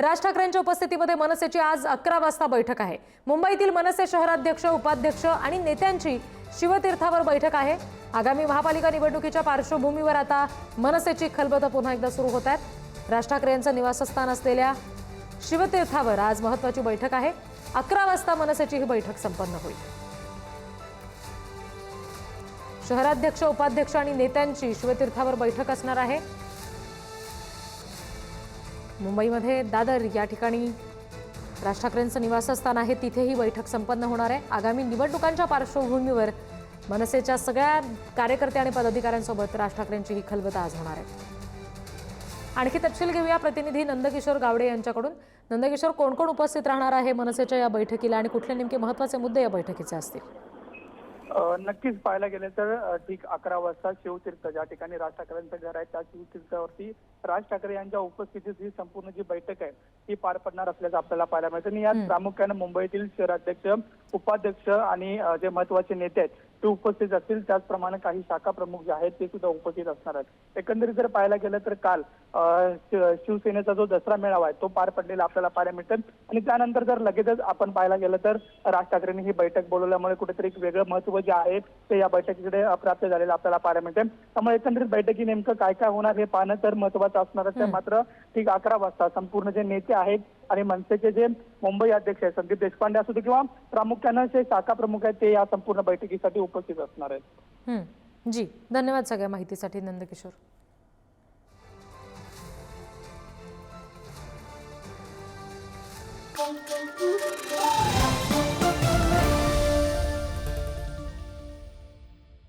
राज ठाकरेंच्या उपस्थितीमध्ये मनसेची आज 11 वाजता बैठक आहे। मुंबईतील मनसे शहराध्यक्ष, उपाध्यक्ष आणि नेत्यांची शिवतीर्थावर बैठक आहे। आगामी महापालिका निवडणुकीच्या पार्श्वभूमीवर आता मनसेची खलबतं पुन्हा एकदा सुरू होत आहेत। राज ठाकरे यांचं निवासस्थान असलेल्या शिवतीर्थावर आज महत्त्वाची बैठक आहे। 11 वाजता मनसेची ही बैठक संपन्न होईल। शहराध्यक्ष, उपाध्यक्ष आणि नेत्यांची शिवतीर्थावर बैठक असणार आहे। मुंबईमध्ये दादर या ठिकाणी राज ठाकरेंचं निवासस्थान आहे, तिथे ही बैठक संपन्न होणार आहे। आगामी निवडणुकांच्या पार्श्वभूमीवर मनसेच्या सगळ्या कार्यकर्ते आणि पदाधिकाऱ्यांसोबत राज ठाकरेंची ही खलबतं आज होणार आहे। आणखी तपशील घेऊया प्रतिनिधी नंदकिशोर गावडे यांच्याकडून। नंदकिशोर, कोण कोण उपस्थित राहणार आहे मनसेच्या या बैठकीला आणि कुठले नेमके महत्त्वाचे मुद्दे या बैठकीचे असतील? नक्कीच पाहायला गेले तर ठीक 11 वाजता शिवतीर्थ ज्या ठिकाणी राज ठाकरेंचं घर आहे त्या शिवतीर्थावरती राज ठाकरे यांच्या उपस्थितीत ही संपूर्ण जी बैठक आहे ती पार पडणार असल्याचं आपल्याला पाहायला मिळतं। आणि यात प्रामुख्याने मुंबईतील शहराध्यक्ष, उपाध्यक्ष आणि जे महत्त्वाचे नेते आहेत ते उपस्थित असतील, त्याचप्रमाणे काही शाखा प्रमुख जे आहेत ते सुद्धा उपस्थित असणार आहेत। एकंदरीत जर पाहायला गेलं तर काल शिवसेनेचा जो दसरा मेळावा आहे तो पार पडलेला आपल्याला पाहायला मिळतं आणि त्यानंतर जर लगेचच आपण पाहायला गेलं तर राज ठाकरेंनी ही बैठक बोलवल्यामुळे कुठेतरी एक वेगळं महत्त्व जे आहे ते या बैठकीकडे प्राप्त झालेलं आपल्याला पाहायला मिळतं। त्यामुळे एकंदरीत बैठकी नेमकं काय काय होणार हे पाहणं तर महत्त्वाचं असणार आहे। मात्र ठीक 11 वाजता संपूर्ण जे नेते आहेत आणि मनसेचे जे मुंबई अध्यक्ष आहेत संदीप देशपांडे असू दे किंवा प्रामुख्याने जे शाखा प्रमुख आहेत ते या संपूर्ण बैठकीसाठी उपस्थित असणार आहेत। जी, धन्यवाद सगळ्या माहितीसाठी नंदकिशोर।